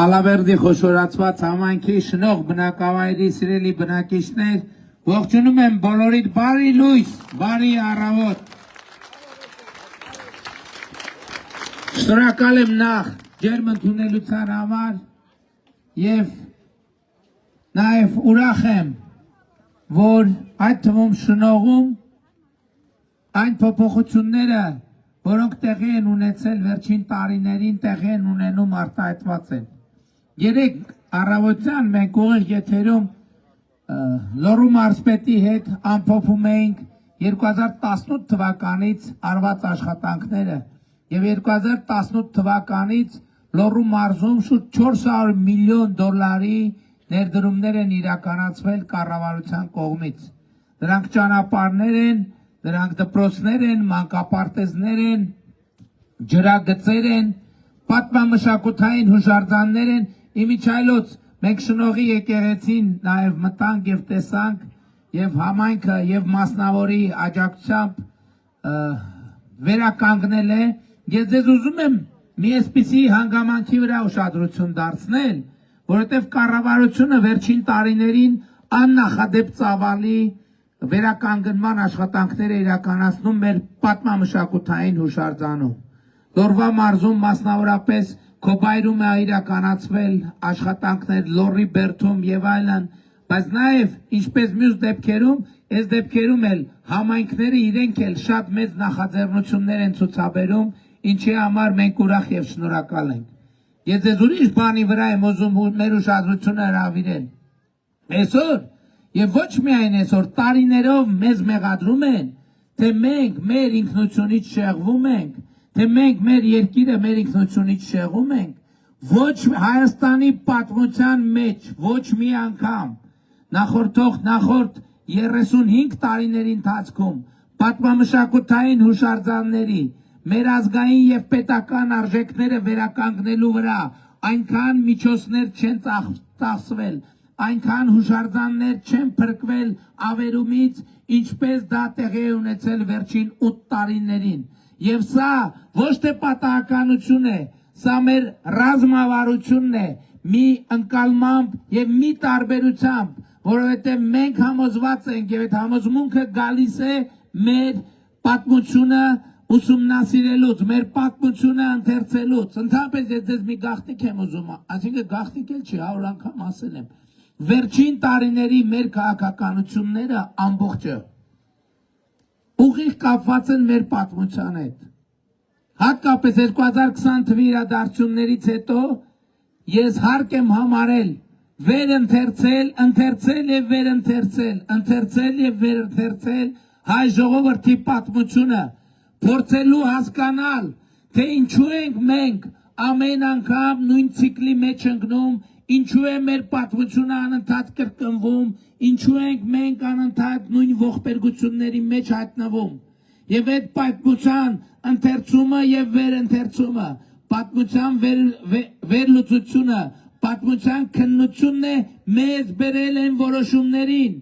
Ալավերդի խոշորացված համայնքի շնող բնակավայրի սիրելի բնակիչներ, ողջունում եմ բոլորիդ բարի լույս, բարի առավոտ։ Շնորհակալ եմ նախ ջերմ ընդունելության համար եւ նաեւ ուրախ եմ, որ այդ թվում շնողում այն փոփոխությունները, որոնք տեղի են ունեցել վերջին տարիներին, տեղի են ունենում արտահայտված են։ Երեք առավոտյան մենք ուղիղ եթերում Լոռու մարզպետի հետ ամփոփում էինք 2018 թվականից արված աշխատանքները եւ 2018 թվականից Լոռու մարզում շուրջ 400 միլիոն դոլարի ներդրումներ են իրականացվել կառավարության կողմից։ Դրանք ճանապարհներ են, դրանք դպրոցներ են, մանկապարտեզներ են, ջրագծեր են, պատմամշակութային հուշարձաններ են, իմիջայլոց մենք շնողի եկեղեցին նաև մտանք եւ տեսանք եւ համայնքը եւ մասնավորի աջակցությամբ վերականգնել է։ Ես ձեզ ուզում եմ մի այսպիսի հանգամանքի վրա ուշադրություն դարձնել, որովհետեւ կառավարությունը վերջին տարիներին աննախադեպ ծավալի վերականգնման աշխատանքներ է իրականացնում մեր պատմամշակութային հուշարձանում։ Լոռվա մարզում մասնավորապես Քոբայրում է իրականացվել աշխատանքներ Լոռի բերդում եւ այլն, բայց նաեւ ինչպես մյուս դեպքերում, այս դեպքերում էլ համայնքները իրենք էլ շատ մեծ նախաձեռնություններ են ցուցաբերում, ինչի համար մենք ուրախ եւ շնորհակալ ենք։ Ես ձեզ ուրիշ բանի վրա եմ ուզում մեր ուշադրությունը հրավիրել։ Այսօր եւ ոչ միայն այսօր տարիներով մեզ մեղադրում են, թե մենք մեր ինքնությունից շեղվում ենք, թե մենք մեր երկիրը մեր ինքնությունից շեղում ենք, ոչ Հայաստանի պատմության մեջ ոչ մի անգամ նախորդ 35 տարիների ընթացքում պատմամշակութային հուշարձանների մեր ազգային եւ պետական արժեքները վերականգնելու վրա այնքան միջոցներ չեն ծախսվել, այնքան հուշարձաններ չեն փրկվել ավերումից, ինչպես դա տեղի է ունեցել վերջին 8 տարիներին։ Եվ սա ոչ թե պատահականություն է, սա մեր ռազմավարությունն է, մի ընկալմամբ եւ մի տարբերությամբ, որովհետեւ մենք համոզված ենք եւ այդ համոզմունքը գալիս է մեր պատմությունը ուսումնասիրելուց, մեր պատմությունը ընթերցելուց։ Ընդհանրապես ես ձեզ մի գաղտնիք եմ ուզում, այսինքն գաղտնիք էլ չի, 100 անգամ ասել եմ։ Վերջին տարիների մեր քաղաքականությունները ամբողջը ուղիղ կապված են մեր պատմության հետ։ Հատկապես 2020 թվականի իրադարձություններից հետո ես հարկ եմ համարել ընթերցել եւ վերընթերցել հայ ժողովրդի պատմությունը, փորձելու հասկանալ, թե ինչու ենք մենք ամեն անգամ նույն ցիկլի մեջ ընկնում, ինչու է մեր պատմությունը անընդհատ կրկնվում, ինչու ենք մենք անընդհատ նույն ողբերգությունների մեջ հայտնվում։ Եվ այդ պատմության ընթերցումը եւ վերընթերցումը, պատմության վերլուծությունը, պատմության քննությունն է մեզ բերել են որոշումներին,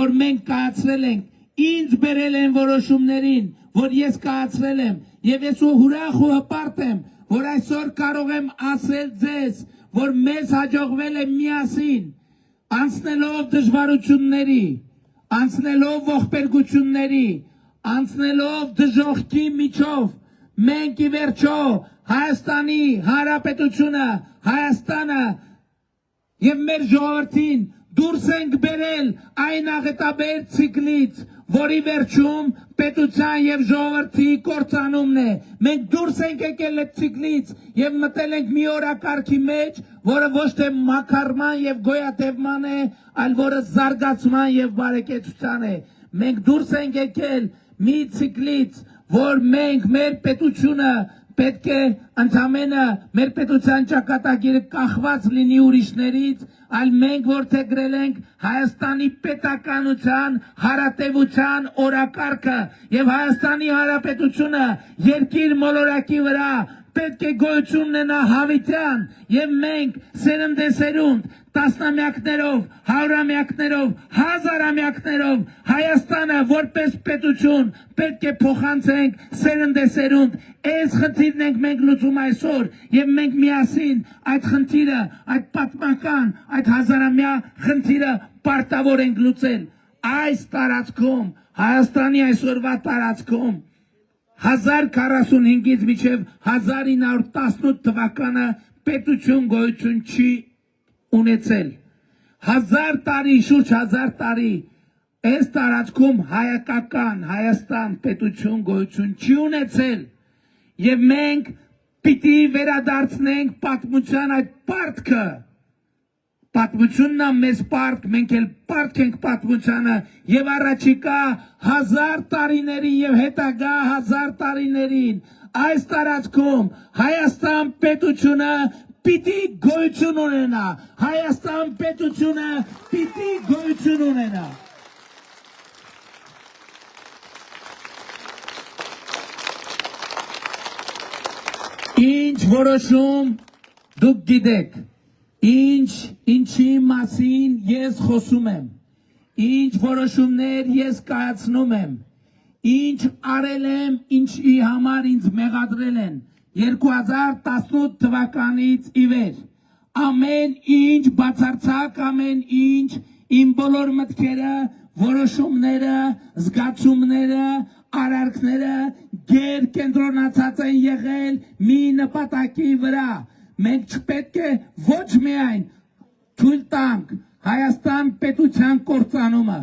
որ մենք կայացրել ենք, ինձ բերել են որոշումներին, որ ես կայացրել եմ, եւ ես ուրախ ու հպարտ եմ, որ այսօր կարող եմ ասել ձեզ, որ մեզ հաջողվել է միասին, անցնելով դժվարությունների, անցնելով ողբերգությունների, անցնելով դժոխքի միջով, մենք ի վերջո Հայաստանի Հանրապետությունը, Հայաստանը եւ մեր ժողովրդին դուրս ենք բերել այն աղետաբեր ցիկլից, որի վերջում պետության եւ ժողովրդի կործանումն է։ Մենք դուրս ենք եկել այդ ցիկլից եւ մտել ենք մի օրակարգի մեջ, որը ոչ թե մաքարման եւ գոյատևման է, այլ որը զարգացման եւ բարեկեցության է։ Մենք դուրս ենք եկել մի ցիկլից, որ մենք մեր պետությունը պետք է ընդամենը մեր պետության ճակատագիրը կախված լինի ուրիշներից, այլ մենք որդեգրել ենք Հայաստանի պետականության հարատևության օրակարգը եւ Հայաստանի Հանրապետությունը երկիր մոլորակի վրա պետք է գոյություն ունենա հավիտյան եւ մենք սերնդեսերունդ տասնամյակներով, հարյուրամյակներով, հազարամյակներով Հայաստանը որպես պետություն պետք է փոխանցենք սերնդեսերունդ այս խնդիրն ենք մենք լուծում այսօր եւ մենք միասին այդ խնդիրը, այդ պատմական, այդ հազարամյա խնդիրը պարտավոր ենք լուծել այս տարածքում Հայաստանի այսօրվա տարածքում 1045-ից մինչև 1918 թվականը պետություն գոյություն չի ունեցել 1000 տարի, շուրջ 1000 տարի այս տարածքում հայկական Հայաստան պետություն գոյություն չի ունեցել եւ մենք պիտի վերադարձնենք պատմության այդ պարտքը Պատմությունն է մեզ պարկ, մենք էլ պարկ ենք պատմությանը եւ առաջիկա 1000 տարիներին եւ հետագա 1000 տարիներին այս տարածքում Հայաստան պետությունը պիտի գոյություն ունենա Հայաստան պետությունը պիտի գոյություն ունենա Ինչ որոշում դուք գիտեք Ինչի մասին ես խոսում եմ, ինչ որոշումներ ես կայացնում եմ, ինչ արել եմ, ինչի համար ինձ մեղադրել են 2018 թվականից ի վեր, ամեն ինչ բացարձակ, ամեն ինչ իմ բոլոր մտքերը, որոշումները, զգացումները, արարքները գերկենտրոնացած են եղել մի նպատակի վրա Մենք չպետք է ոչ միայն թույլ տանք Հայաստան պետության կործանումը։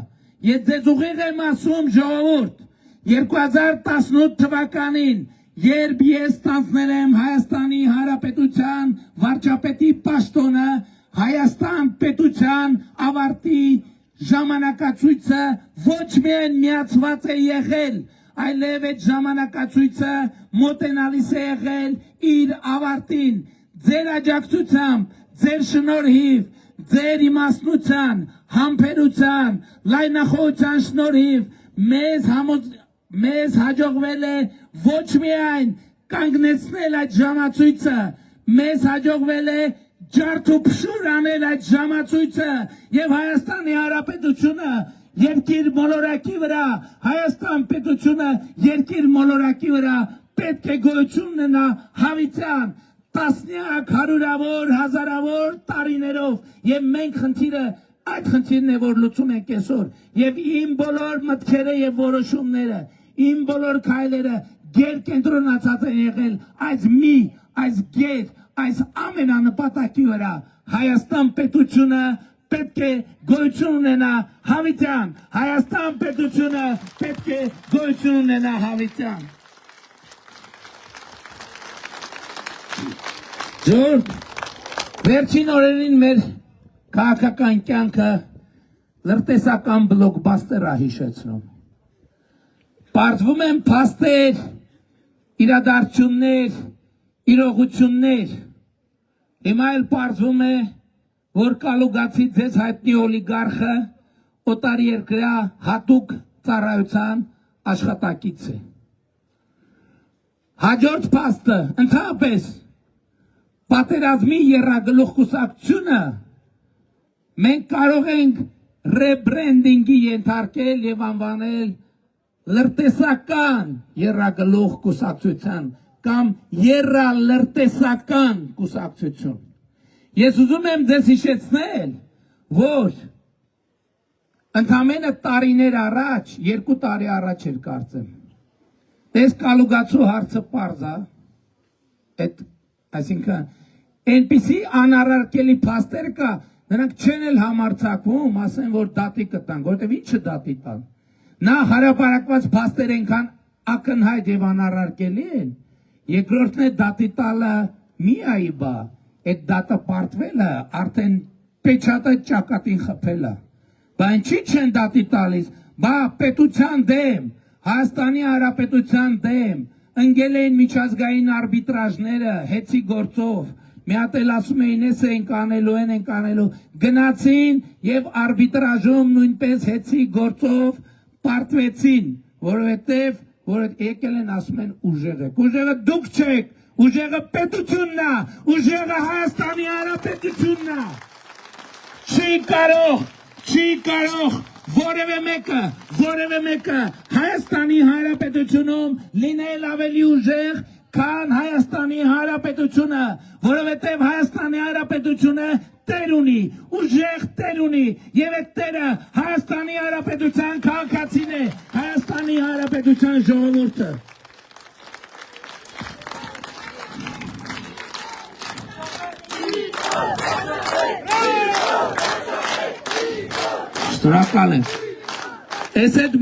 Ես ձեզ ուղիղ եմ ասում ժողովուրդ 2018 թվականին երբ ես ստանձնել եմ Հայաստանի Հանրապետության վարչապետի պաշտոնը Հայաստան պետության ավարտի ժամանակացույցը ոչ միայն միացված է եղել այլև այդ ժամանակացույցը մոտենալիս է եղել իր ավարտին Ձեր աջակցությամբ, ձեր շնորհիվ, ձեր իմաստնության, համբերության, լայնախոհության շնորհիվ մեզ հաջողվել է ոչ միայն կանգնեցնել այդ ժամացույցը, մեզ հաջողվել է ջարդուփշուր անել այդ ժամացույցը եւ Հայաստանի Հանրապետությունը երկիր մոլորակի վրա, Հայաստան պետությունը երկիր մոլորակի վրա պետք է գոյություն ունենա հավիտյան տասնյակ, հարյուրավոր, հազարավոր տարիներով եւ մենք խնդիրը այդ խնդիրն է որ լուծում ենք այսօր եւ իմ բոլոր մտքերը եւ որոշումները իմ բոլոր քայլերը գերկենտրոնացած են եղել այս գեր այս ամենանպատակի վրա Հայաստան պետությունը պետք է գոյություն ունենա հավիտյան Հայաստան պետությունը պետք է գոյություն ունենա հավիտյան Ժողովուրդ, վերջին օրերին մեր քաղաքական կյանքը լրտեսական բլոկբաստեր է հիշեցնում։ Պարզվում են փաստեր, իրադարձություններ, իրողություններ։ Հիմա էլ պարզվում է, որ Կալուգացի ձեզ հայտնի օլիգարխը օտարերկրյա հատուկ ծառայության աշխատակից է։ Հաջորդ փաստը ընդհանրապես Պատերազմի եռագլուխ կուսակցությունը մենք կարող ենք ռեբրենդինգի ենթարկել եւ անվանել լրտեսական եռագլուխ կուսակցության կամ եռալրտեսական կուսակցություն։ Ես ուզում եմ ձեզ հիշեցնել, որ ընդամենը տարիներ առաջ, 2 տարի առաջ էր կարծեմ։ Դες Կալուգացու հարցը պարզ է, այդ այսինքն այնպիսի անառարկելի փաստեր կա, նրանք չեն էլ համարձակվում, ասեն որ դատի կտան, որտեվ ինչը դատի տան։ Նա հարաբերակված փաստեր այնքան ակնհայտ եւ անառարկելի են, երկրորդն է դատի տալը միայի բա, այդ դատը պարտվելը արդեն պեչատը ճակատին խփելը։ Բա ինչի չեն դատի տալիս, բա պետության դեմ, Հայաստանի Հանրապետության դեմ ընկել են միջազգային արբիտրաժները հեծի գործով, մի հատ էլ ասում էին էս ենք անելու, գնացին եւ արբիտրաժում նույնպես հեծի գործով պարտվեցին, որովհետեւ որ եկել են ասում են ուժեղը դուք չեք, ուժեղը պետությունն է, ուժեղը Հայաստանի Հանրապետությունն է։ Չի կարող որևէ մեկը Հայաստանի Հանրապետությունում լինել ավելի ուժեղ, քան Հայաստանի Հանրապետությունը, որովհետև Հայաստանի Հանրապետությունը տեր ունի, ուժեղ տեր ունի, եւ այդ տերը Հայաստանի Հանրապետության քաղաքացին է, Հայաստանի Հանրապետության ժողովուրդը։ Շնորհակալ եմ։ Այս այդ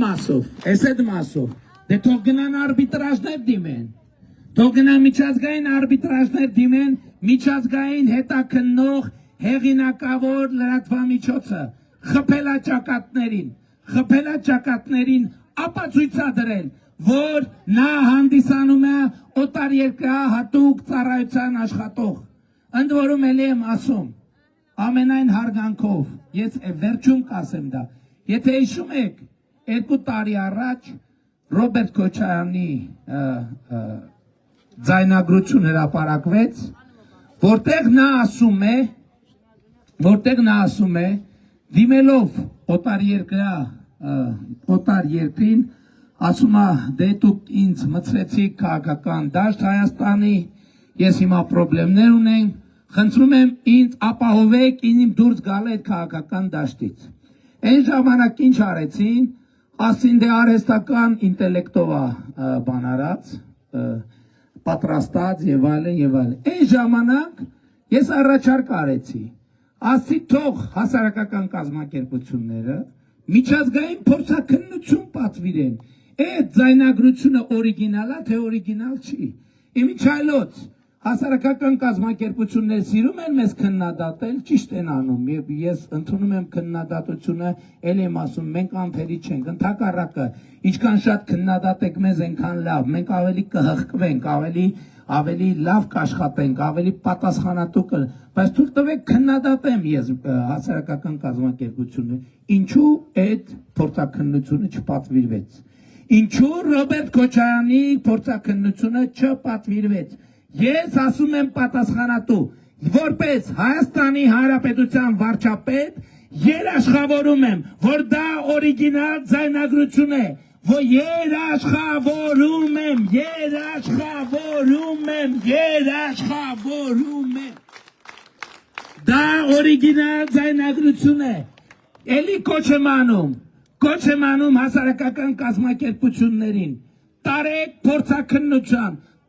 մասով, դե թող գնան արբիտրաժներ դիմեն, թող գնան միջազգային արբիտրաժներ դիմեն, միջազգային հետաքննող հեղինակավոր լրատվամիջոցը խփելաճակատներին ապացույցադրել, որ նա հանդիսանում է օտարերկրահատուկ ծառայության աշխատող։ Ընդ որում էլի եմ ասում, ամենայն հարգանքով, ես վերջում կասեմ դա, եթե հիշում եք 2 տարի առաջ Ռոբերտ Քոչարյանի ձայնագրություն հրապարակվեց, որտեղ նա ասում է, դիմելով օտար երկրին, ասում է, դե դուք ինձ մցրեցիք քաղաքական դաշտ Հայաստանի, ես հիմա պրոբլեմներ ունենք, խնդրում եմ ինձ ապահովեք ինձ դուրս գալ այդ քաղաքական դաշտից։ Այն ժամանակ ինչ արեցին, ասին դե արհեստական ինտելեկտով է բան արած, պատրաստած եւ այլն։ Այն ժամանակ ես առաջարկ արեցի, ասի թող հասարակական կազմակերպությունները միջազգային փորձաքննություն պատվիրեն, այդ ձայնագրությունը օրիգինալ է, թե օրիգինալ չի։ Իմիջ այլոց հասարակական կազմակերպություններ սիրում են մեզ քննադատել, ճիշտ են անում, եւ ես ընդունում եմ քննադատությունը, ել եմ ասում, մենք անթերի չենք, ընդհակառակը, ինչքան շատ քննադատեք մեզ, այնքան լավ, մենք ավելի կհղկվենք, ավելի լավ կաշխատենք, ավելի պատասխանատու բայց թույլ տվեք քննադատեմ ես հասարակական կազմակերպությունը, ինչու այդ փորձաքննությունը չպատվիրվեց, ինչու Ռոբերտ Քոչարյանի փորձաքննությունը չպատվիրվեց։ Ես ասում եմ պատասխանատու, որպես Հայաստանի Հանրապետության վարչապետ, երաշխավորում եմ, որ դա օրիգինալ ձայնագրություն է, որ երաշխավորում եմ, դա օրիգինալ ձայնագրություն է, էլի կոչ եմ անում հասարակական կազմակերպություններին,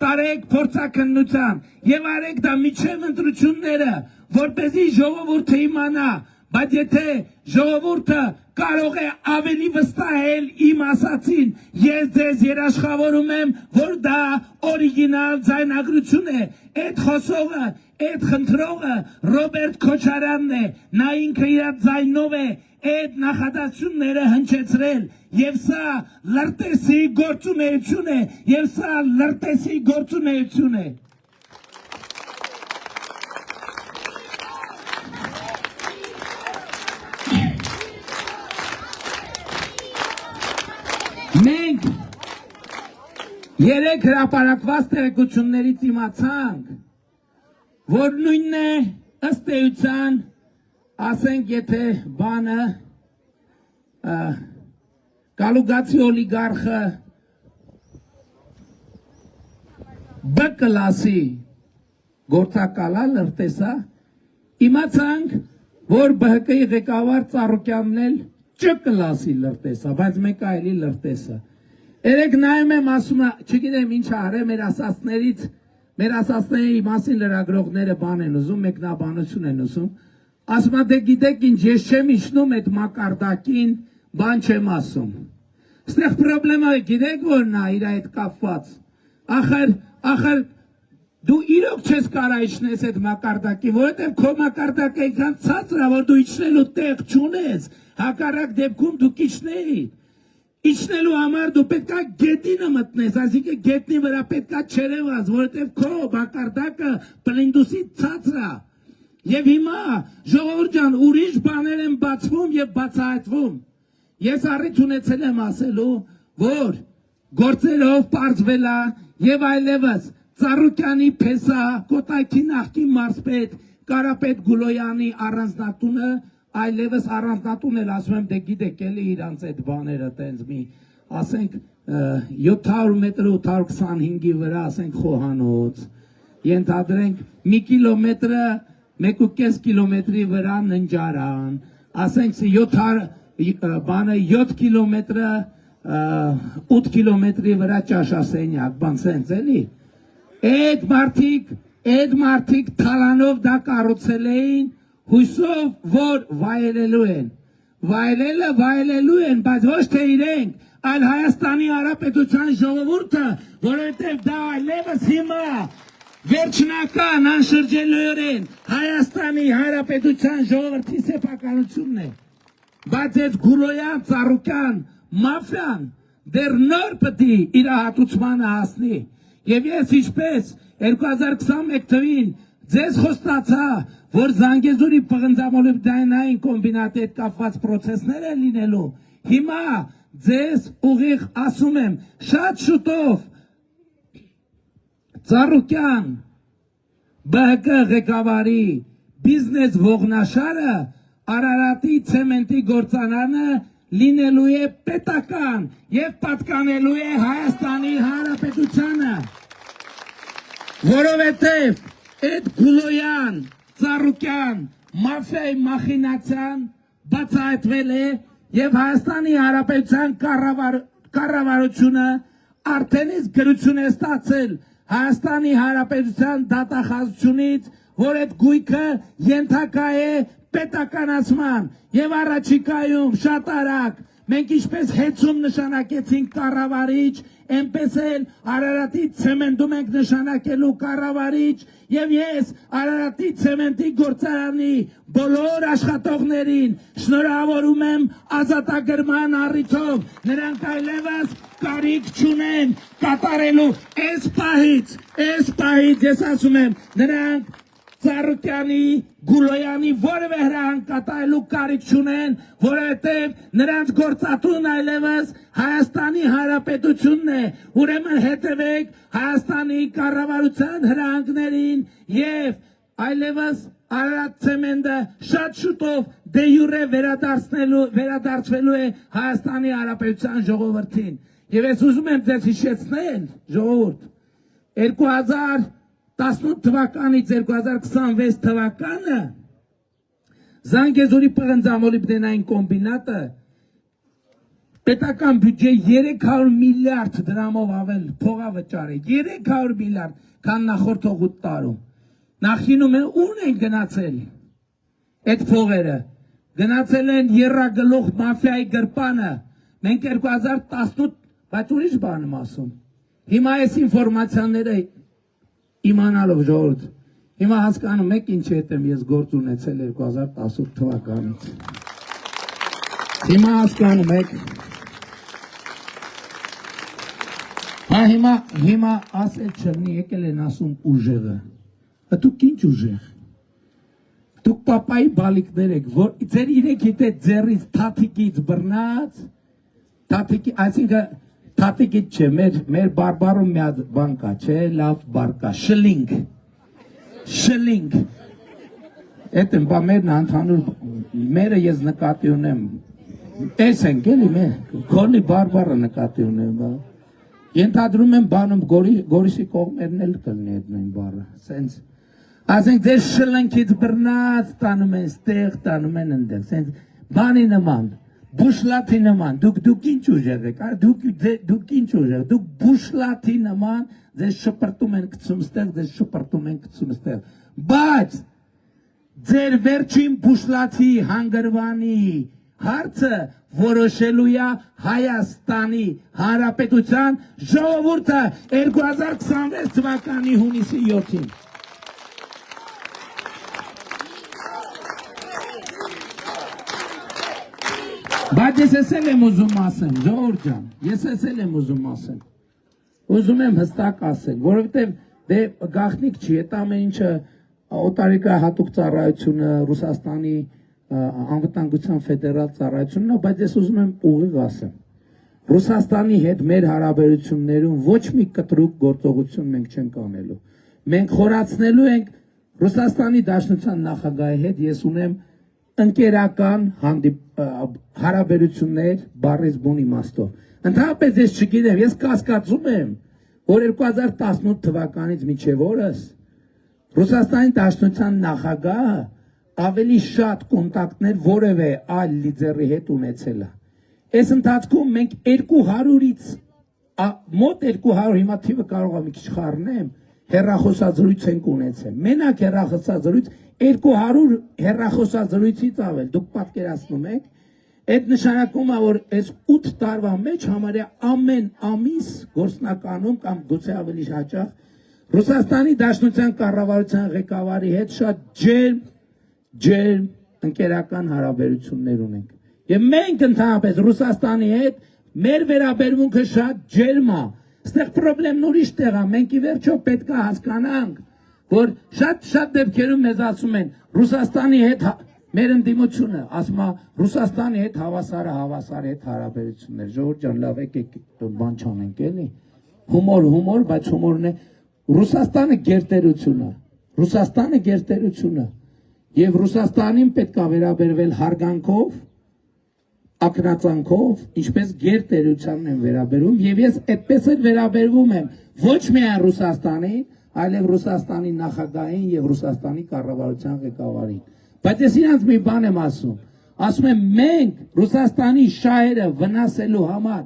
տարեք փորձաքննության եւ արեք դա միջև ընտրությունները, որպեսզի ժողովուրդը իմանա, բայց եթե ժողովուրդը կարող է ավելի վստահել իմ ասածին, ես ձեզ երաշխավորում եմ, որ դա օրիգինալ ձայնագրություն է, այդ խոսողը, այդ խնդրողը Ռոբերտ Քոչարյանն է, նա ինքը իր ձայնով է այդ նախադասությունները հնչեցրել, եւ սա լրտեսի գործունեություն է, Մենք երեք հրապարակված տեղեկություններից իմացանք, որ նույնն է ըստ էության, ասենք եթե բանը Կալուգացի օլիգարխը B կլասի գործակալա լրտեսա, իմացանք, որ ԲՀԿ-ի ղեկավար Ծառուկյանն էլ Չ կլասի լրտեսա, բայց մեկ այլի լրտեսա։ Երեք նայում եմ ասում, չգիտեմ ինչ արե մեր ասածների մասին լրագրողները բան են ուզում, մեկնաբանություն են ուզում, ասում դե գիտեք ինչ, ես չեմ իջնում այդ մակարդակին, բան չեմ ասում։ Ստեղ պրոբլեմը գիտեք որն է իր այդ կապված, ախր դու իրոք չես կարա իջնես այդ մակարդակի, որովհետև քո մակարդակը այնքան ցածր է, որ դու իջնելու տեղ չունես, հակառակ դեպքում դու իջնեիր։ Իջնելու համար դու պետքա գետնինը մտնես, այսինքն գետնի վրա պետքա չերևաս, որովհետև քո մակարդակը պլինդուսի ցածր է։ Եվ հիմա ժողովուրդ ջան, ուրիշ բաներ են բացվում եւ բացահայտվում։ Ես առիթ ունեցել եմ ասելու, որ գործերով պարզվել է եւ այլևս Ծառուկյանի Փեսա, Կոտայքի նախկին մարզպետ Կարապետ Գուլոյանի առանձնատունը այլևս առանձնատուն էլ ասում եմ դե գիտեք էլի իրանց այդ բաները տենց մի ասենք 700 մետր 825-ի վրա ասենք խոհանոց ենթադրենք մի կիլոմետրը 1.5 կիլոմետրի վրա ննջարան ասենք 7 կիլոմետրը 8 կիլոմետրի վրա ճաշասենյակ բան սենց էլի այդ մարդիկ թալանով դա կառուցել էին հույսով որ վայելելու են վայելելու են բայց ոչ թե իրենք այլ Հայաստանի Հանրապետության ժողովուրդը որովհետև դա այլևս հիմա վերջնական անշրջելիորեն Հայաստանի Հանրապետության ժողովրդի սեփականությունն է բայց այդ Գուլոյան Ծառուկյան մաֆիան դեռ նոր պետք է իր հատուցմանը հասնի եւ ես ինչպես 2021 թվին ձեզ խոստացա որ Զանգեզուրի պղնձամոլիբդենային կոմբինատի հետ կապված process-ներ են լինելու հիմա ձեզ ուղիղ ասում եմ շատ շուտով Ծառուկյան ԲՀԿ ղեկավարի բիզնես ողնաշարը Արարատի ցեմենտի գործարանը լինելու է պետական եւ պատկանելու է Հայաստանի Հանրապետությանը որովհետեւ այդ Գուլոյան Ծառուկյան մաֆիայի մախինացիան բացահայտվել է եւ Հայաստանի Հանրապետության կառավարությունը արդեն իսկ գրություն է ստացել Հայաստանի Հանրապետության դատախազությունից որ այդ գույքը ենթակա է պետականացման եւ առաջիկայում շատ արագ մենք ինչպես հեծում նշանակեցինք կառավարիչ այնպես էլ Արարատի ցեմենտում ենք նշանակելու կառավարիչ եւ ես Արարատի ցեմենտի գործարանի բոլոր աշխատողներին շնորհավորում եմ ազատագրման առիթով նրանք այլևս կարիք չունեն կատարելու այս պահից ես ասում եմ նրանք Ծառուկյանի, Գուլոյանի որևէ հրահանգ կատարելու կարիք չունեն, որովհետև նրանց գործատուն այլևս Հայաստանի Հանրապետությունն է, ուրեմն հետևեք Հայաստանի կառավարության հրահանգներին եւ այլևս Արարատ ցեմենտը շատ շուտով դե յուրե վերադարձվելու է Հայաստանի Հանրապետության ժողովրդին։ Եվ ես ուզում եմ ձեզ հիշեցնել, ժողովուրդ, 2018 թվականից 2026 թվականը Զանգեզուրի պղնձամոլիբդենային կոմբինատը պետական բյուջե 300 միլիարդ դրամով ավել փողավճար է 300 միլիարդ քան նախորդ 8 տարում նախինում են ուն են գնացել այդ փողերը գնացել են Եռագլուխ մաֆիայի գրպանը մենք 2018 բայց ուրիշ բան եմ ասում հիմա այս ինֆորմացիաները իմանալով ժողովուրդ, հիմա հասկանում եք ինչ հետ եմ ես գործ ունեցել 2018 թվականից։ Հիմա հասկանում եք։ Հիմա ասել չլինի եկել են ասում ուժեղը։ Դուք ինչ ուժեղ։ Դուք պապայի բալիկներ եք, որ ձեր իրեք հետ ձեռից թաթիկից բռնած, այսինքն Թաթիկից չէ, մեր բարբարում մի հատ բան կա, չէ, լավ բար կա, շլինգ, էդ եմ, բա մերն անթանուր, մերը ես նկատի ունեմ, ես ենք էլի, գոնի բարբարը նկատի ունեմ, ենթադրում եմ բանում գորիսի կողմերն էլ կլնի էդ նույն բարը, սենց, ասենք ձեր շլնքից բռնած տանում են ստեղ, տանում են ընդեղ, սենց բանի նման, Բուշլաթի նման, դուք ինչ ուժեղ եք, դուք ինչ ուժեղ, դուք բուշլաթի նման ձեզ շպրտում են գցում ստեղ, ձեզ շպրտում են գցում ստեղ, բայց ձեր վերջին բուշլաթի հանգրվանի հարցը որոշելու է Հայաստանի Հանրապետության ժողովուրդը 2026 թվականի հունիսի 7-ին։ Բայց ես էսել եմ ուզում ասեմ, ժողովուրդ ջան, ես էսել եմ ուզում ասեմ, ուզում եմ հստակ ասել, որովհետև դե գաղտնիք չի, այդ ամեն ինչը օտարիկա հատուկ ծառայությունը, Ռուսաստանի անվտանգության ֆեդերալ ծառայությունն է, բայց ես ուզում եմ ուղիղ ասեմ, Ռուսաստանի հետ մեր հարաբերություններում ոչ մի կտրուկ գործողություն մենք չենք անելու։ Մենք խորացնելու ենք Ռուսաստանի Դաշնության նախագահի հետ ես ունեմ ընկերական հարաբերություններ բառից բուն իմաստով։ Ընդհանրապես ես չգիտեմ, ես կասկածում եմ, որ 2018 թվականից մինչև օրս Ռուսաստանի Դաշնության նախագահը ավելի շատ կոնտակտներ որևէ այլ լիդերի հետ ունեցել է։ Այս ընթացքում մենք 200-ից մոտ 200 հիմա թիվը կարող եմ մի քիչ խառնեմ, հեռախոսազրույց ենք ունեցել։ Մենակ հեռախոսազրույց 200 հեռախոսազրույցից ավել, դուք պատկերացնում եք, այդ նշանակում է, որ այս 8 տարվա մեջ համարյա ամեն ամիս գործնականում կամ գուցե ավելի հաճախ Ռուսաստանի Դաշնության կառավարության ղեկավարի հետ շատ ջերմ ընկերական հարաբերություններ ունենք։ Եվ մենք ընդհանրապես Ռուսաստանի հետ մեր վերաբերմունքը շատ ջերմ է։ Այստեղ խնդրեմն ուրիշ տեղ է, մենք ի վերջո պետք է հասկանանք, որ շատ դեպքերում մեզ ասում են Ռուսաստանի հետ մեր ընդդիմությունը, ասում է Ռուսաստանի հետ հավասարը հետ հարաբերություններ։ Ժողովուրդ ջան, լավ եկեք բան չանենք էլի։ Հումոր, բայց հումորն է Ռուսաստանը գերտերությունը եւ Ռուսաստանին պետք է վերաբերվել հարգանքով, ակնածանքով, ինչպես գերտերությանն են վերաբերում եւ ես այդպես էլ վերաբերվում եմ ոչ միայն Ռուսաստանին, այլև Ռուսաստանի նախագահին եւ Ռուսաստանի կառավարության ղեկավարին։ Բայց ես իրանց մի բան եմ ասում եմ մենք Ռուսաստանի շահերը վնասելու համար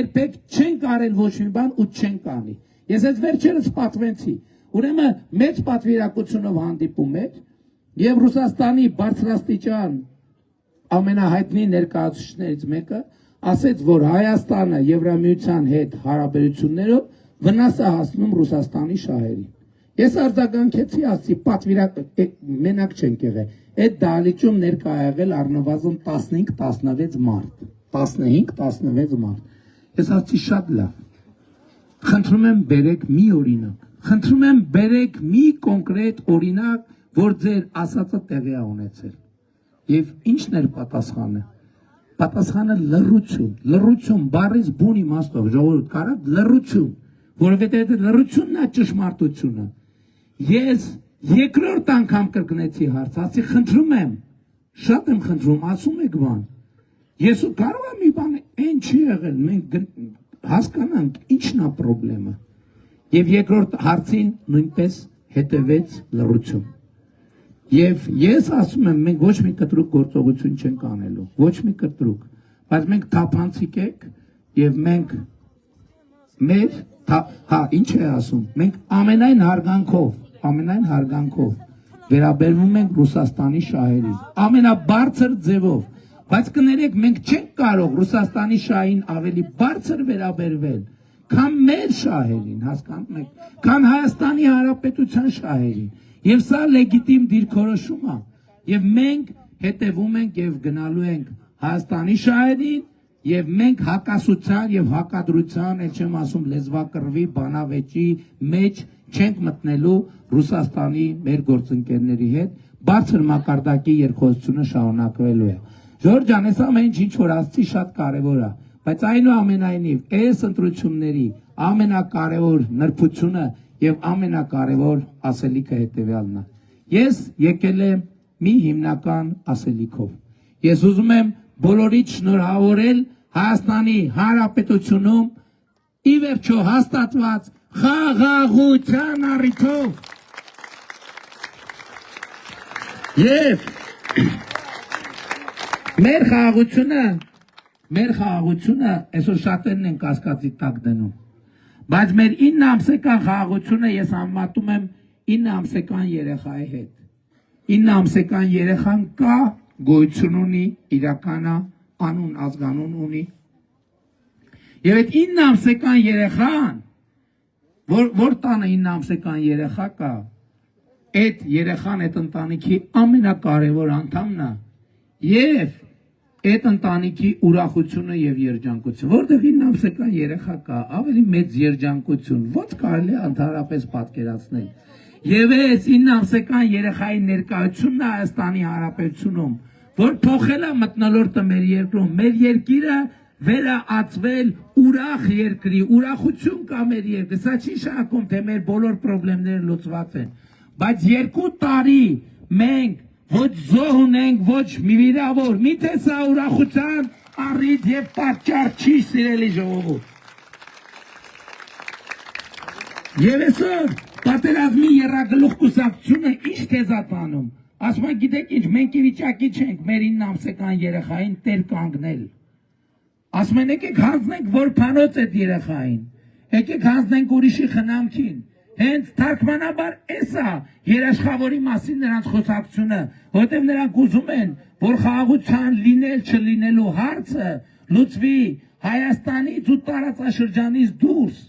երբեք չենք արել ոչ մի բան ու չենք անի։ Ես այդ վերջերս պատվեցի, ուրեմն մեծ պատվիրակությունով հանդիպում էր եւ Ռուսաստանի բարձրաստիճան ամենահայտնի ներկայացուցիչներից մեկը ասեց, որ Հայաստանը Եվրամիության հետ հարաբերություններով վնաս է հասնում Ռուսաստանի շահերին։ Ես արձագանքեցի, ասի մենակ չենք եղել։ Այդ դահլիճում ներկա եղել առնվազն 15-16 մարդ։ 15-16 մարդ։ Ես ասի շատ լավ։ Խնդրում եմ բերեք մի օրինակ։ Խնդրում եմ բերեք մի կոնկրետ օրինակ, որ ձեր ասածը տեղի է ունեցել։ Եվ ի՞նչն էր պատասխանը։ Պատասխանը լռություն, բառից բուն իմաստով, ժողովուրդ կարա լռություն, որովհետև լռությունն է ճշմարտությունը։ Ես երկրորդ անգամ կրկնեցի հարց, ասի խնդրում եմ, շատ եմ խնդրում, ասում եք բան։ Ես կարող եմ մի բան, այն չի եղել, մենք հասկանանք ինչն է խնդրեմը։ Եվ երկրորդ հարցին նույնպես հետևեց լռություն։ Եվ ես ասում եմ, մենք ոչ մի կտրուկ գործողություն չենք անելու, ոչ մի կտրուկ, բայց մենք թափանցիկ ենք եւ մենք ինչ է ասում, մենք ամենայն հարգանքով վերաբերվում ենք Ռուսաստանի շահերին, ամենաբարձր ձևով, բայց կներեք, մենք չենք կարող Ռուսաստանի շահին ավելի բարձր վերաբերվել, քան մեր շահերին, հասկանում եք, քան Հայաստանի Հանրապետության շահերին։ Եվ սա լեգիտիմ դիրքորոշում է, եւ մենք հետևում ենք եւ գնալու ենք Հայաստանի շահերին, եւ մենք հակասության եւ հակադրության, էլ չեմ ասում լեզվակռվի, բանավեճի մեջ չենք մտնելու Ռուսաստանի մեր գործընկերների հետ, բարձր մակարդակի երկխոսությունը շարունակվելու է։ Ժորժ ջան, այս ամեն ինչ որ ասացի շատ կարեւոր է, բայց այնուամենայնիվ այս ընտրությունների ամենակարևոր նրբությունը եւ ամենակարևոր ասելիքը հետեւյալն է։ Ես եկել եմ մի հիմնական ասելիքով։ Ես ուզում եմ բոլորիդ շնորհավորել Հայաստանի Հանրապետությունում ի վերջո հաստատված խաղաղության առիթով։ Եվ մեր խաղաղությունը այսօր շատերն են կասկածի տակ դնում։ Բայց մեր 9 ամսեկան խաղաղությունը ես համեմատում եմ 9 ամսեկան երեխայի հետ։ 9 ամսեկան երեխան կա, գոյություն ունի, իրականա, անուն, ազգանուն ունի։ Եվ այդ 9 ամսեկան երեխան, որ տանը 9 ամսեկան երեխա կա, այդ երեխան այդ ընտանիքի ամենակարևոր անդամն է եւ այդ ընտանիքի ուրախությունը եւ երջանկությունը, որտեղ 9 ամսեկան երեխա կա, ավելի մեծ երջանկություն ո՞նց կարելի է ընդհանրապես պատկերացնել։ Եվ այս 9 ամսեկան երեխայի ներկայությունն է Հայաստանի Հանրապետությունում, որ փոխել է մթնոլորտը մեր երկրում, մեր երկիրը վերածվել ուրախ երկրի, ուրախություն կա մեր երկրի, սա չի շարքում, թե մեր բոլոր խնդիրները լուծված են, բայց 2 տարի մենք ոչ զոհ ունենք, ոչ մի վիրավոր, միթե սա ուրախության առիթ եւ պատճառ չի, սիրելի ժողովուրդ։ Եվ այսօր պատերազմի եռագլուխ կուսակցությունը ինչ քեզ է տանում, ասում են գիտեք ինչ, մենք ի վիճակի չենք մեր 9 ամսական երեխային տեր կանգնել, ասում են եկեք հանձնենք որբանոց այդ երեխային, եկեք հանձնենք ուրիշի խնամքին, հենց թարգմանաբար էս է երաշխավորի մասին նրանց խոսակցությունը, որտեղ նրանք ուզում են, որ խաղաղության լինել չլինելու հարցը լուծվի Հայաստանից ու տարածաշրջանից դուրս։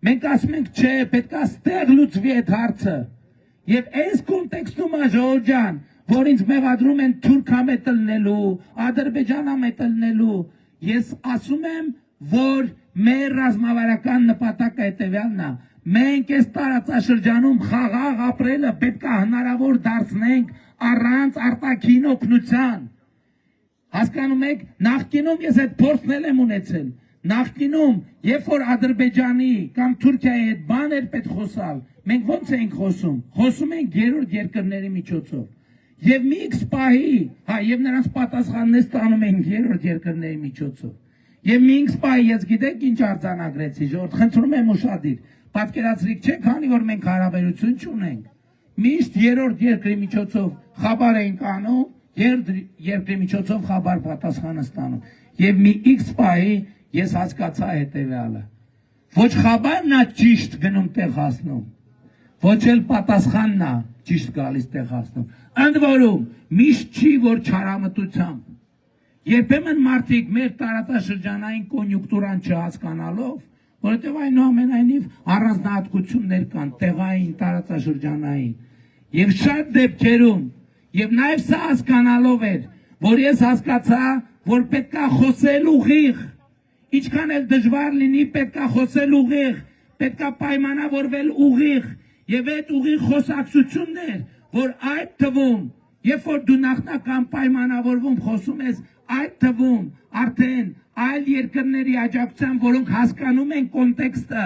Մենք ասում ենք չէ, պետք է ստեղ լուծվի այդ հարցը։ Եվ այս կոնտեքստում է ժողովուրդ ջան, որ ինձ մեղադրում են թուրքամետ լնելու, ադրբեջանամետ լնելու, ես ասում եմ, որ մեր ռազմավարական նպատակը հետևյալն է, մենք այս տարածաշրջանում խաղաղ ապրելը պետք է հնարավոր դարձնենք առանց արտաքին օգնության։ Հասկանում եք, նախկինում ես այդ փորձն եմ ունեցել, նախկինում, երբ որ Ադրբեջանի կամ Թուրքիայի հետ բաներ պետք խոսալ, մենք ո՞նց ենք խոսում, խոսում ենք երրորդ երկրների միջոցով, եւ մի X պահի, եւ նրանց պատասխանն ստանում ենք երրորդ երկրների միջոցով, եւ մի X պահի ես գիտեք ինչ արձանագրեցի, ժողովուրդ, խնդրում եմ ուշադիր, պատկերացրիք չէ, քանի որ մենք հարաբերություն չունենք, միշտ երրորդ երկրի միջոցով խաբար ենք անում, երկրի միջոցով խաբար պատասխանը ստանում, եւ մի X պահի ես հասկացա հետևյալը, ոչ խաբարն է ճիշտ գնում տեղ հասնում, ոչ էլ պատասխանն է ճիշտ գալիս տեղ հասնում, ընդ որում միշտ չի, որ չարամտությամբ, երբեմն մարդիկ մեր տարածաշրջանային կոնյուկտուրան չհասկանալով, որովհետև այնուամենայնիվ առանձնահատկություններ կան տեղային, տարածաշրջանային, եւ շատ դեպքերում, եւ նաեւ սա հասկանալով էր, որ ես հասկացա, որ պետք է խոսել ուղիղ, ինչքան էլ դժվար լինի, պետք է խոսել ուղիղ, պետք է պայմանավորվել ուղիղ, եւ այդ ուղիղ խոսակցություններ, որ այդ թվում, երբ որ դու նախնական պայմանավորվում խոսում ես, այդ թվում արդեն այլ երկրների աջակցությամբ, որոնք հասկանում են կոնտեքստը,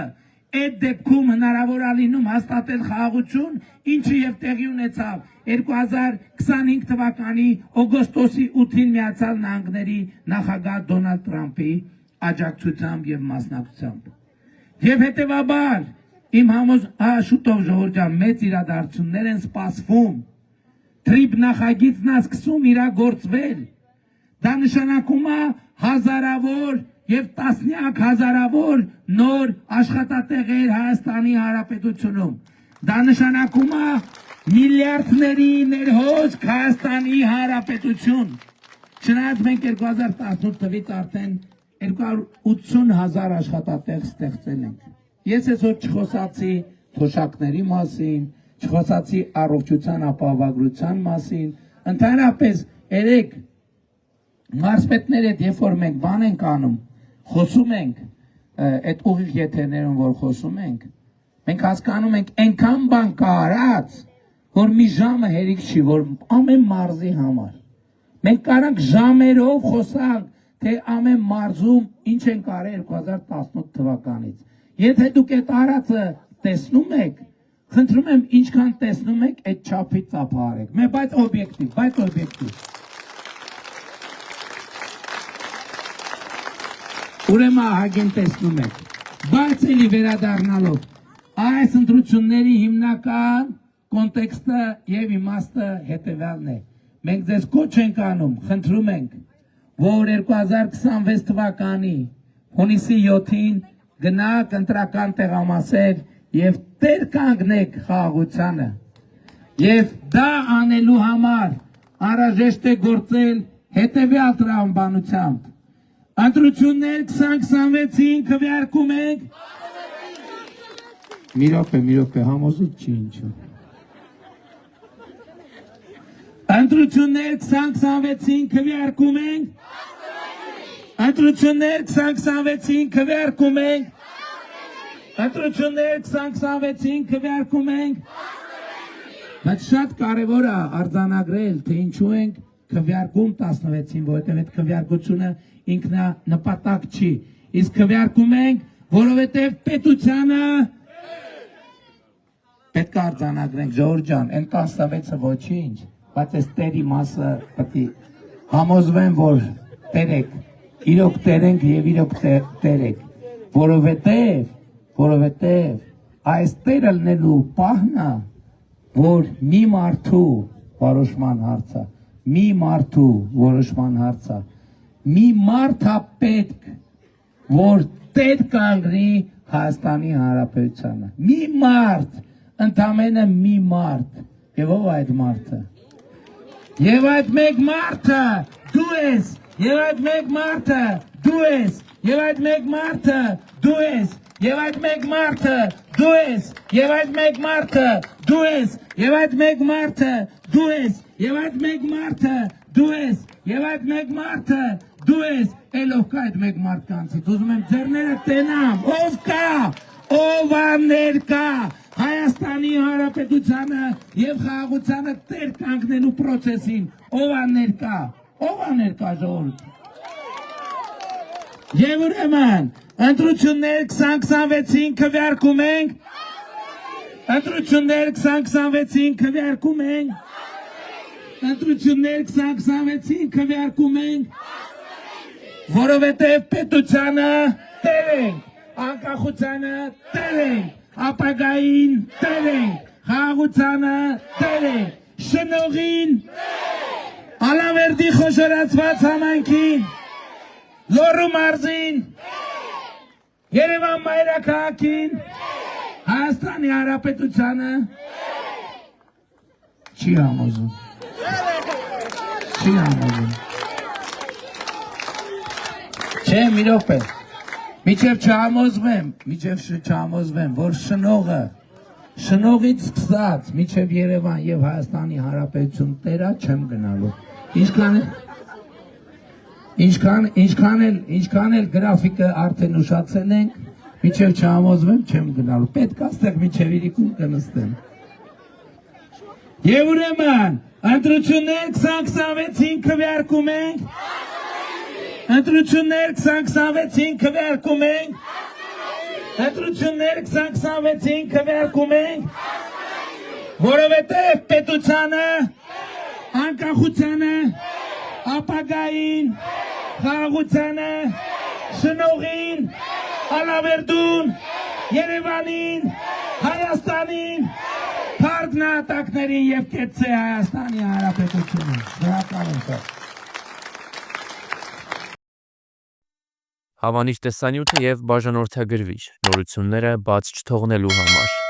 այդ դեպքում հնարավոր է լինում հաստատել խաղաղություն, ինչը եւ տեղի ունեցավ 2025 թվականի օգոստոսի 8-ին Միացյալ Նահանգների նախագահ Դոնալդ Թրամփի աջակցությամբ եւ մասնակցությամբ։ Եվ հետեւաբար իմ շուտով ժողովուրդ ջան, մեծ իրադարձություններ են սպասվում։ Թրիպ նախագիծն է սկսում իրագործվել։ Դա նշանակում է հազարավոր եւ տասնյակ հազարավոր նոր աշխատատեղեր Հայաստանի Հանրապետությունում։ Դա նշանակում է միլիարդների ներհոսք Հայաստանի Հանրապետություն։ Չնայած մենք 2018 թվականից արդեն 280,000 աշխատատեղ ստեղծել ենք։ Ես այսօր չխոսացի թոշակների մասին, չխոսացի առողջության ապահովագրության մասին, ընդհանրապես երեք մարզպետների հետ երբ որ մենք բան ենք անում, խոսում ենք այդ ուղիղ եթերներում, որ խոսում ենք, մենք հասկանում ենք այնքան բան կա արած, որ մի ժամը հերիք չի, որ ամեն մարզի համար։ Մենք կարանք ժամերով խոսանք, թե ամեն մարզում ինչ են կարել 2018 թվականից։ Եթե դուք այդ արածը տեսնում եք, խնդրում եմ ինչքան տեսնում եք, այդ չափից ծափահարեք։ Բայց օբյեկտիվ։ Ուրեմն ահագին տեսնում եք, բայց էլի վերադառնալով, այս ընտրությունների հիմնական կոնտեքստը եւ իմաստը հետեւյալն է։ Մենք ձեզ կոչ ենք անում, խնդրում ենք, որ 2026 թվականի հունիսի 7-ին գնաք ընտրական տեղամասեր եւ տեր կանգնեք խաղաղությանը։ Եվ դա անելու համար անհրաժեշտ է գործել հետեւյալ տրամաբանությամբ։ Ընտրություններ 2026-ին քվեարկում ենք։ Մի րոպե, համոզիչ չի ինչու։ Ընտրություններ 2026-ին քվեարկում ենք։ Ընտրություններ 2026-ին քվեարկում ենք։ Ընտրություններ 2026-ին քվեարկում ենք։ Բայց շատ կարևոր է արձանագրել, թե ինչու ենք քվեարկում 16-ին, որովհետև այդ քվեարկությունը ինքնանպատակ չի։ Իսկ քվեարկում ենք, որովհետև պետությանը պետք է արձանագրենք, Ժողովուրդ ջան, այն 16-ը ոչինչ, բայց այս տերի մասը պետք է համոզվեն, որ տերեք, իրոք տերենք եւ իրոք տերեք, որովհետև այս տերը լինելու պահն է, որ մի մարդու որոշման հարցը, մի մարդու որոշման հարցը, մի մարդ է պետք, որ տեր կանգնի Հայաստանի Հանրապետությանը, մի մարդ, ընդամենը մի մարդ, եւ ով այդ մարդը, եւ այդ մեկ մարդը դու ես, եւ այդ մեկ մարդը դու ես, եւ այդ մեկ մարդը դու ես, եւ այդ մեկ մարդը դու ես, եւ այդ մեկ մարդը դու ես, եւ այդ մեկ մարդը դու ես, եւ այդ մեկ մարդը դու ես, եւ այդ մեկ մարդը դու ես, ելով կա այդ մեկ մարդկանցից, ուզում եմ ձեռները տենամ, ով կա, ով ներկա, Հայաստանի Հանրապետությանը եւ խաղաղությանը տեր կանգնելու process-ին, ով ներկա ժողովուրդ։ Եվ ուրեմն, ընտրություններ 2026-ին քվեարկում ենք, ընտրություններ 2026-ին քվեարկում ենք, ընտրություններ 2026-ին քվեարկում ենք, որովհետև պետությանը տեր ենք, անկախությանը տեր ենք, ապագային տեր ենք, խաղաղությանը տեր ենք, շնորհին, Ալավերդի խոշորացված համայնքին, Լոռու մարզին, Երևան մայրաքաղաքին, Հայաստանի Հանրապետությանը չի համոզում, չի համոզում, չէ մի րոպե, միջև չհամոզվեմ, որ շնողից սկսած միջև Երևան եւ Հայաստանի Հանրապետություն տերա չեմ գնալու, ինչքան էլ գրաֆիկը արդեն ուշացել ենք, միջև չհամոզվեմ չեմ գնալու, պետք է ստեղ միջև իրիկում կնստեմ։ Եվ ուրեմն, ընտրություններ 2026-ին քվեարկում ենք, ընտրություններ 2026-ին քվեարկում ենք, ընտրություններ 2026-ին քվեարկում ենք, որովհետև պետությանը, անկախությանը, ապագային, խաղաղությանը, շնորհին, Ալավերդուն, Երևանին, Հայաստանին, փառք նահատակներին եւ կեցցե Հայաստանի Հանրապետությունը։ Շնորհակալ եմ։ Հավանիչ տեսանյութը եւ բաժանորդագրվիչ նորությունները բաց չթողնելու համար։